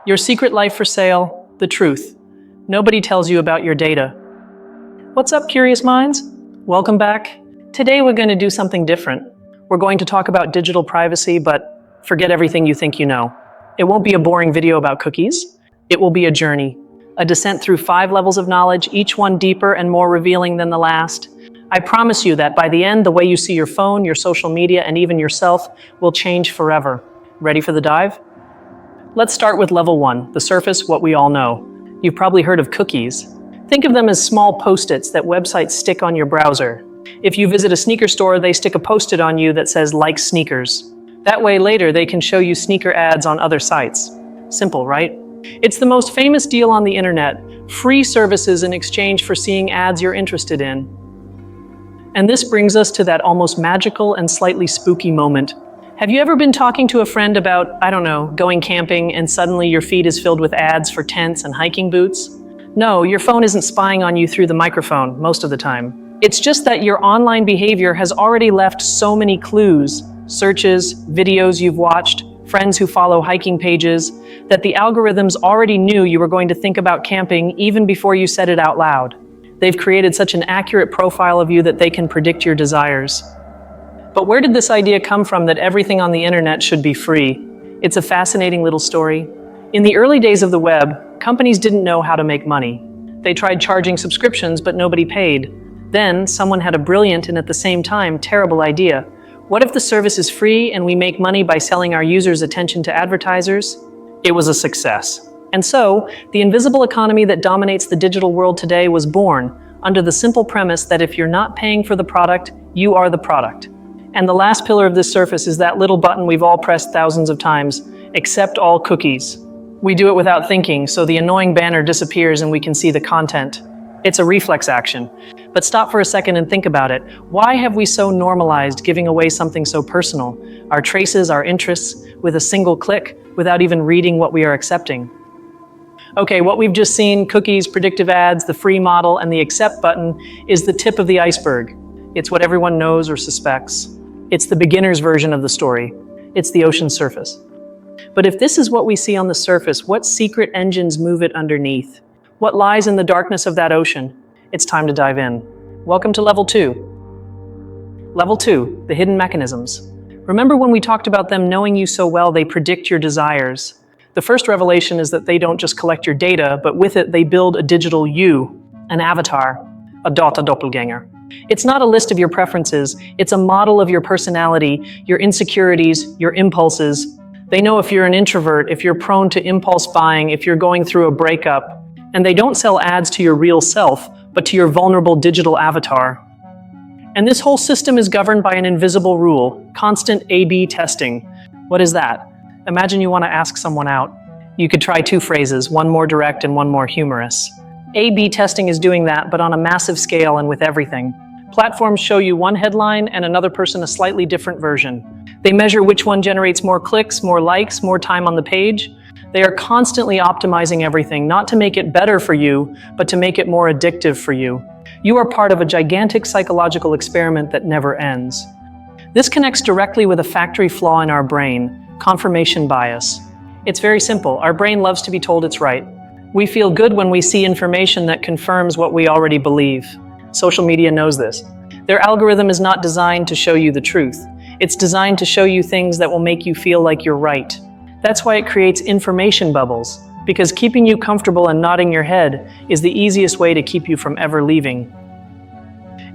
Your secret life for sale, the truth. Nobody tells you about your data. What's up, curious minds? Welcome back. Today we're going to do something different. We're going to talk about digital privacy, but forget everything you think you know. It won't be a boring video about cookies. It will be a journey, a descent through 5 levels of knowledge, each one deeper and more revealing than the last. I promise you that by the end, the way you see your phone, your social media, and even yourself will change forever. Ready for the dive? Let's start with level 1, the surface, what we all know. You've probably heard of cookies. Think of them as small post-its that websites stick on your browser. If you visit a sneaker store, they stick a post-it on you that says, "Like sneakers." That way later they can show you sneaker ads on other sites. Simple, right? It's the most famous deal on the internet, free services in exchange for seeing ads you're interested in. And this brings us to that almost magical and slightly spooky moment. Have you ever been talking to a friend about, I don't know, going camping and suddenly your feed is filled with ads for tents and hiking boots? No, your phone isn't spying on you through the microphone most of the time. It's just that your online behavior has already left so many clues, searches, videos you've watched, friends who follow hiking pages, that the algorithms already knew you were going to think about camping even before you said it out loud. They've created such an accurate profile of you that they can predict your desires. But where did this idea come from that everything on the internet should be free? It's a fascinating little story. In the early days of the web, companies didn't know how to make money. They tried charging subscriptions, but nobody paid. Then, someone had a brilliant and at the same time terrible idea. What if the service is free and we make money by selling our users' attention to advertisers? It was a success. And so, the invisible economy that dominates the digital world today was born under the simple premise that if you're not paying for the product, you are the product. And the last pillar of this surface is that little button we've all pressed thousands of times, accept all cookies. We do it without thinking, so the annoying banner disappears and we can see the content. It's a reflex action. But stop for a second and think about it. Why have we so normalized giving away something so personal? Our traces, our interests, with a single click, without even reading what we are accepting. Okay, what we've just seen, cookies, predictive ads, the free model, and the accept button, is the tip of the iceberg. It's what everyone knows or suspects. It's the beginner's version of the story. It's the ocean's surface. But if this is what we see on the surface, what secret engines move it underneath? What lies in the darkness of that ocean? It's time to dive in. Welcome to Level 2. Level 2, the hidden mechanisms. Remember when we talked about them knowing you so well they predict your desires? The first revelation is that they don't just collect your data, but with it they build a digital you, an avatar, a doppelganger. It's not a list of your preferences, it's a model of your personality, your insecurities, your impulses. They know if you're an introvert, if you're prone to impulse buying, if you're going through a breakup. And they don't sell ads to your real self, but to your vulnerable digital avatar. And this whole system is governed by an invisible rule, constant A/B testing. What is that? Imagine you want to ask someone out. You could try 2 phrases, one more direct and one more humorous. A/B testing is doing that, but on a massive scale and with everything. Platforms show you one headline and another person a slightly different version. They measure which one generates more clicks, more likes, more time on the page. They are constantly optimizing everything, not to make it better for you, but to make it more addictive for you. You are part of a gigantic psychological experiment that never ends. This connects directly with a factory flaw in our brain, confirmation bias. It's very simple. Our brain loves to be told it's right. We feel good when we see information that confirms what we already believe. Social media knows this. Their algorithm is not designed to show you the truth. It's designed to show you things that will make you feel like you're right. That's why it creates information bubbles, because keeping you comfortable and nodding your head is the easiest way to keep you from ever leaving.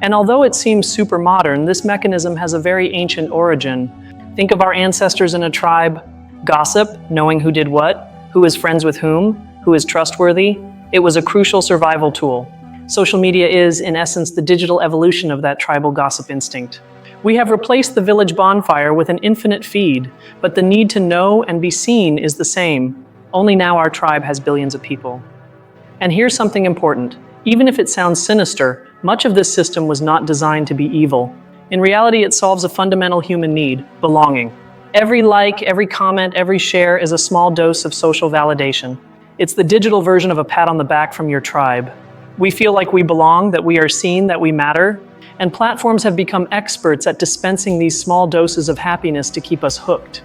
And although it seems super modern, this mechanism has a very ancient origin. Think of our ancestors in a tribe. Gossip, knowing who did what, who is friends with whom, who is trustworthy. It was a crucial survival tool. Social media is, in essence, the digital evolution of that tribal gossip instinct. We have replaced the village bonfire with an infinite feed, but the need to know and be seen is the same. Only now our tribe has billions of people. And here's something important. Even if it sounds sinister, much of this system was not designed to be evil. In reality, it solves a fundamental human need, belonging. Every like, every comment, every share is a small dose of social validation. It's the digital version of a pat on the back from your tribe. We feel like we belong, that we are seen, that we matter, and platforms have become experts at dispensing these small doses of happiness to keep us hooked.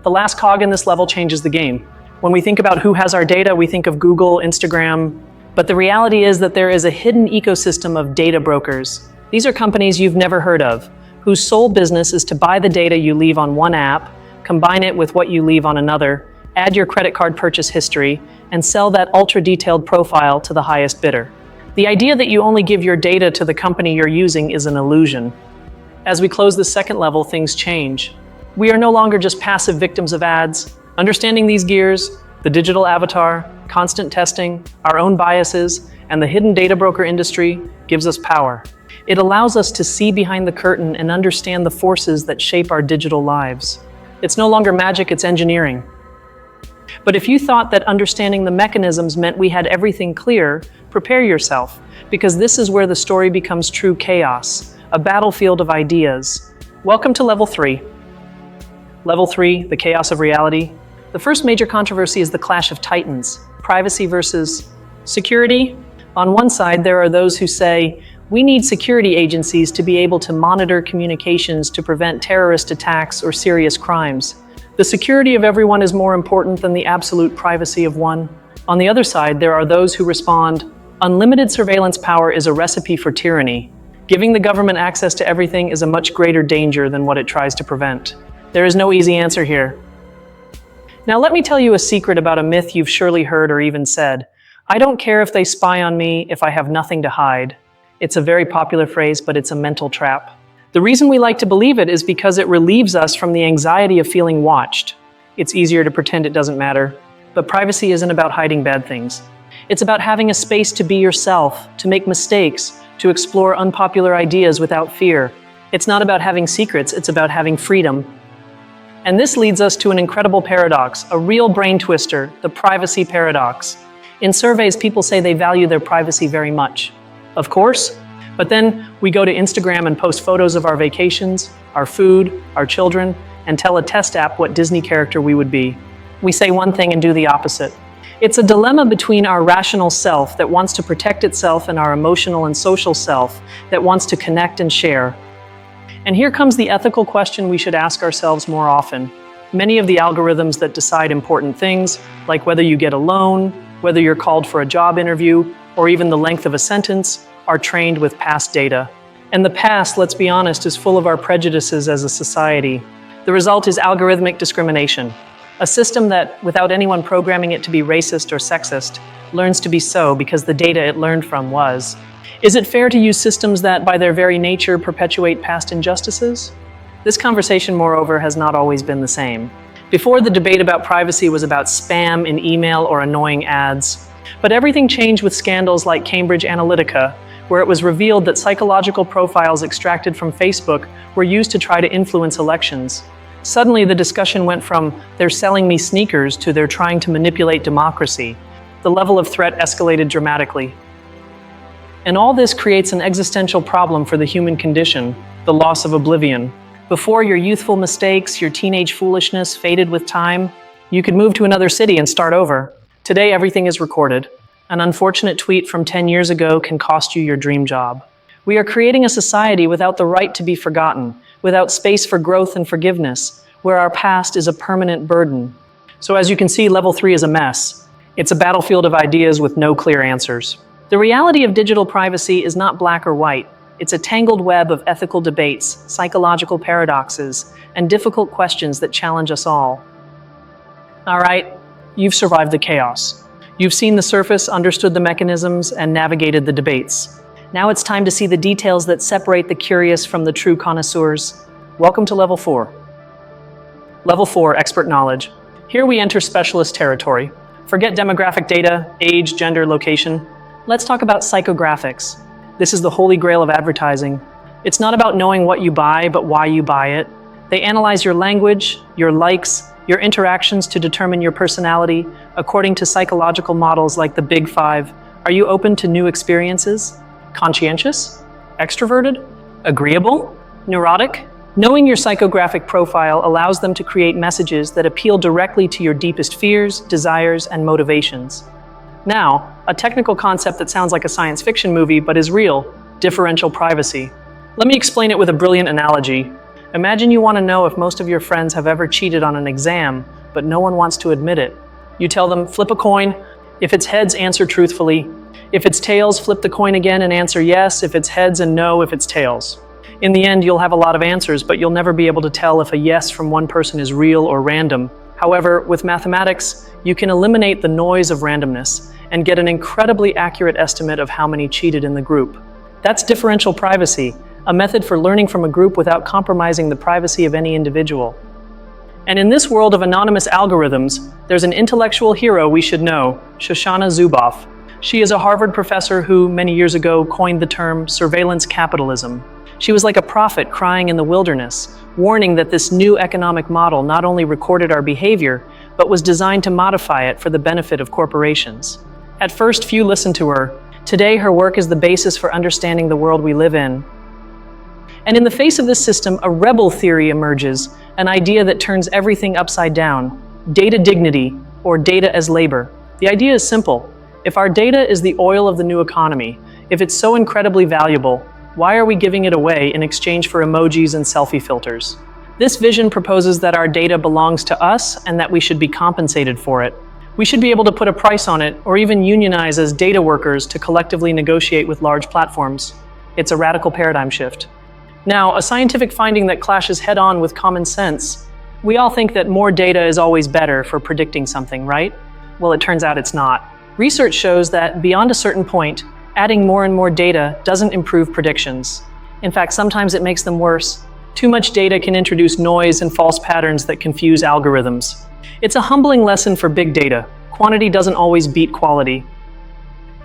The last cog in this level changes the game. When we think about who has our data, we think of Google, Instagram, but the reality is that there is a hidden ecosystem of data brokers. These are companies you've never heard of, whose sole business is to buy the data you leave on one app, combine it with what you leave on another, add your credit card purchase history, and sell that ultra-detailed profile to the highest bidder. The idea that you only give your data to the company you're using is an illusion. As we close the second level, things change. We are no longer just passive victims of ads. Understanding these gears, the digital avatar, constant testing, our own biases, and the hidden data broker industry gives us power. It allows us to see behind the curtain and understand the forces that shape our digital lives. It's no longer magic, it's engineering. But if you thought that understanding the mechanisms meant we had everything clear, prepare yourself, because this is where the story becomes true chaos, a battlefield of ideas. Welcome to Level 3. Level 3, the chaos of reality. The first major controversy is the clash of titans, privacy versus security. On one side, there are those who say, we need security agencies to be able to monitor communications to prevent terrorist attacks or serious crimes. The security of everyone is more important than the absolute privacy of one. On the other side, there are those who respond, unlimited surveillance power is a recipe for tyranny. Giving the government access to everything is a much greater danger than what it tries to prevent. There is no easy answer here. Now let me tell you a secret about a myth you've surely heard or even said. I don't care if they spy on me if I have nothing to hide. It's a very popular phrase, but it's a mental trap. The reason we like to believe it is because it relieves us from the anxiety of feeling watched. It's easier to pretend it doesn't matter. But privacy isn't about hiding bad things. It's about having a space to be yourself, to make mistakes, to explore unpopular ideas without fear. It's not about having secrets, it's about having freedom. And this leads us to an incredible paradox, a real brain twister, the privacy paradox. In surveys, people say they value their privacy very much. Of course, but then we go to Instagram and post photos of our vacations, our food, our children, and tell a test app what Disney character we would be. We say one thing and do the opposite. It's a dilemma between our rational self that wants to protect itself and our emotional and social self that wants to connect and share. And here comes the ethical question we should ask ourselves more often. Many of the algorithms that decide important things, like whether you get a loan, whether you're called for a job interview, or even the length of a sentence, are trained with past data. And the past, let's be honest, is full of our prejudices as a society. The result is algorithmic discrimination, a system that, without anyone programming it to be racist or sexist, learns to be so because the data it learned from was. Is it fair to use systems that, by their very nature, perpetuate past injustices? This conversation, moreover, has not always been the same. Before, the debate about privacy was about spam in email or annoying ads. But everything changed with scandals like Cambridge Analytica, where it was revealed that psychological profiles extracted from Facebook were used to try to influence elections. Suddenly, the discussion went from, they're selling me sneakers, to they're trying to manipulate democracy. The level of threat escalated dramatically. And all this creates an existential problem for the human condition, the loss of oblivion. Before, your youthful mistakes, your teenage foolishness faded with time. You could move to another city and start over. Today, everything is recorded. An unfortunate tweet from 10 years ago can cost you your dream job. We are creating a society without the right to be forgotten, without space for growth and forgiveness, where our past is a permanent burden. So as you can see, Level 3 is a mess. It's a battlefield of ideas with no clear answers. The reality of digital privacy is not black or white. It's a tangled web of ethical debates, psychological paradoxes, and difficult questions that challenge us all. All right, you've survived the chaos. You've seen the surface, understood the mechanisms, and navigated the debates. Now it's time to see the details that separate the curious from the true connoisseurs. Welcome to Level 4. Level 4, Expert Knowledge. Here we enter specialist territory. Forget demographic data, age, gender, location. Let's talk about psychographics. This is the holy grail of advertising. It's not about knowing what you buy, but why you buy it. They analyze your language, your likes, your interactions to determine your personality according to psychological models like the Big Five. Are you open to new experiences? Conscientious? Extroverted? Agreeable? Neurotic? Knowing your psychographic profile allows them to create messages that appeal directly to your deepest fears, desires, and motivations. Now, a technical concept that sounds like a science fiction movie but is real: differential privacy. Let me explain it with a brilliant analogy. Imagine you want to know if most of your friends have ever cheated on an exam, but no one wants to admit it. You tell them, flip a coin. If it's heads, answer truthfully. If it's tails, flip the coin again and answer yes if it's heads and no if it's tails. In the end, you'll have a lot of answers, but you'll never be able to tell if a yes from one person is real or random. However, with mathematics, you can eliminate the noise of randomness and get an incredibly accurate estimate of how many cheated in the group. That's differential privacy, a method for learning from a group without compromising the privacy of any individual. And in this world of anonymous algorithms, there's an intellectual hero we should know, Shoshana Zuboff. She is a Harvard professor who, many years ago, coined the term surveillance capitalism. She was like a prophet crying in the wilderness, warning that this new economic model not only recorded our behavior, but was designed to modify it for the benefit of corporations. At first, few listened to her. Today, her work is the basis for understanding the world we live in. And in the face of this system, a rebel theory emerges, an idea that turns everything upside down: data dignity, or data as labor. The idea is simple. If our data is the oil of the new economy, if it's so incredibly valuable, why are we giving it away in exchange for emojis and selfie filters? This vision proposes that our data belongs to us and that we should be compensated for it. We should be able to put a price on it, or even unionize as data workers to collectively negotiate with large platforms. It's a radical paradigm shift. Now, a scientific finding that clashes head-on with common sense. We all think that more data is always better for predicting something, right? Well, it turns out it's not. Research shows that beyond a certain point, adding more and more data doesn't improve predictions. In fact, sometimes it makes them worse. Too much data can introduce noise and false patterns that confuse algorithms. It's a humbling lesson for big data. Quantity doesn't always beat quality.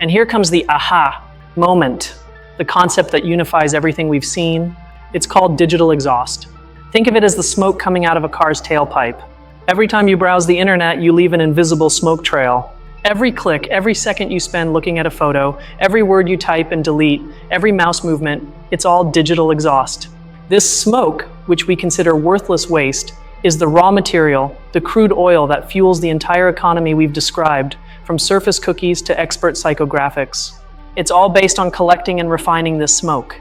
And here comes the aha moment, the concept that unifies everything we've seen. It's called digital exhaust. Think of it as the smoke coming out of a car's tailpipe. Every time you browse the internet, you leave an invisible smoke trail. Every click, every second you spend looking at a photo, every word you type and delete, every mouse movement, it's all digital exhaust. This smoke, which we consider worthless waste, is the raw material, the crude oil that fuels the entire economy we've described, from surface cookies to expert psychographics. It's all based on collecting and refining this smoke.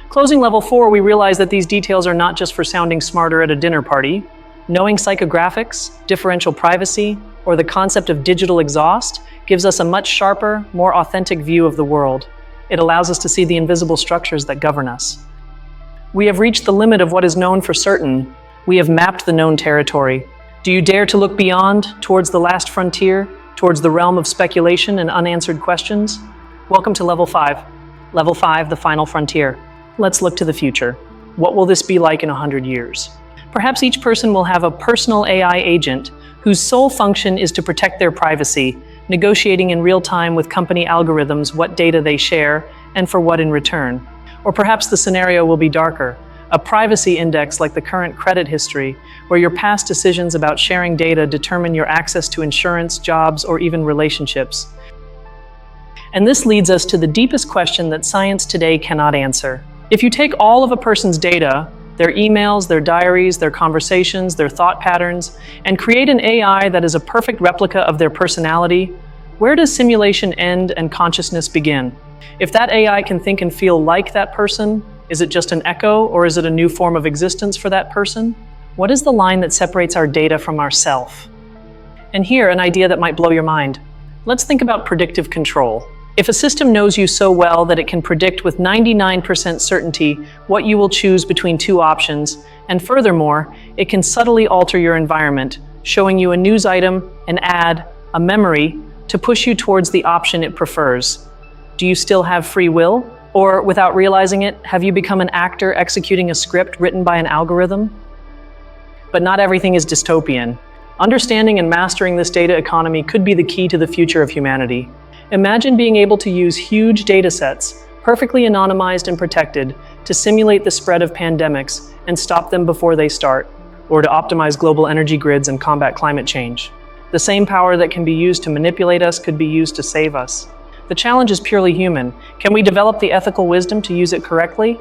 Closing level 4, we realize that these details are not just for sounding smarter at a dinner party. Knowing psychographics, differential privacy, or the concept of digital exhaust gives us a much sharper, more authentic view of the world. It allows us to see the invisible structures that govern us. We have reached the limit of what is known for certain. We have mapped the known territory. Do you dare to look beyond, towards the last frontier, towards the realm of speculation and unanswered questions? Welcome to Level 5. Level 5, the final frontier. Let's look to the future. What will this be like in 100 years? Perhaps each person will have a personal AI agent whose sole function is to protect their privacy, negotiating in real time with company algorithms what data they share and for what in return. Or perhaps the scenario will be darker, a privacy index like the current credit history, where your past decisions about sharing data determine your access to insurance, jobs, or even relationships. And this leads us to the deepest question that science today cannot answer. If you take all of a person's data, their emails, their diaries, their conversations, their thought patterns, and create an AI that is a perfect replica of their personality, where does simulation end and consciousness begin? If that AI can think and feel like that person, is it just an echo, or is it a new form of existence for that person? What is the line that separates our data from ourself? And here, an idea that might blow your mind. Let's think about predictive control. If a system knows you so well that it can predict with 99% certainty what you will choose between two options, and furthermore, it can subtly alter your environment, showing you a news item, an ad, a memory, to push you towards the option it prefers. Do you still have free will? Or, without realizing it, have you become an actor executing a script written by an algorithm? But not everything is dystopian. Understanding and mastering this data economy could be the key to the future of humanity. Imagine being able to use huge data sets, perfectly anonymized and protected, to simulate the spread of pandemics and stop them before they start, or to optimize global energy grids and combat climate change. The same power that can be used to manipulate us could be used to save us. The challenge is purely human. Can we develop the ethical wisdom to use it correctly?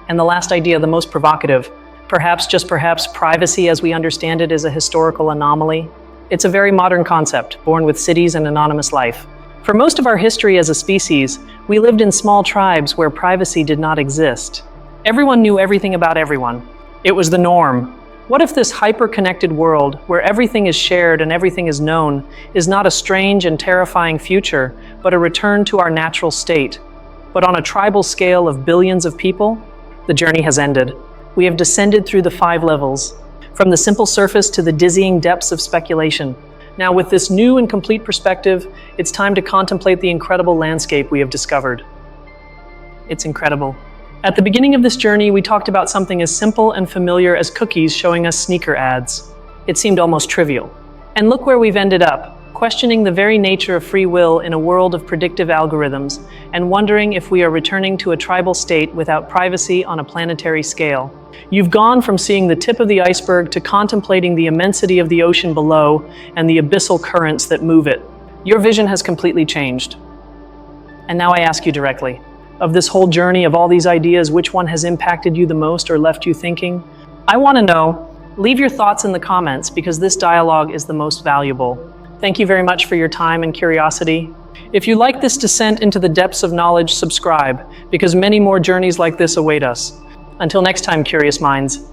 And the last idea, the most provocative. Perhaps, just perhaps, privacy as we understand it is a historical anomaly. It's a very modern concept, born with cities and anonymous life. For most of our history as a species, we lived in small tribes where privacy did not exist. Everyone knew everything about everyone. It was the norm. What if this hyper-connected world, where everything is shared and everything is known, is not a strange and terrifying future, but a return to our natural state? But on a tribal scale of billions of people, the journey has ended. We have descended through the 5 levels, from the simple surface to the dizzying depths of speculation. Now, with this new and complete perspective, it's time to contemplate the incredible landscape we have discovered. It's incredible. At the beginning of this journey, we talked about something as simple and familiar as cookies showing us sneaker ads. It seemed almost trivial. And look where we've ended up, questioning the very nature of free will in a world of predictive algorithms, and wondering if we are returning to a tribal state without privacy on a planetary scale. You've gone from seeing the tip of the iceberg to contemplating the immensity of the ocean below and the abyssal currents that move it. Your vision has completely changed. And now I ask you directly, of this whole journey, of all these ideas, which one has impacted you the most or left you thinking? I want to know. Leave your thoughts in the comments because this dialogue is the most valuable. Thank you very much for your time and curiosity. If you like this descent into the depths of knowledge, subscribe, because many more journeys like this await us. Until next time, curious minds.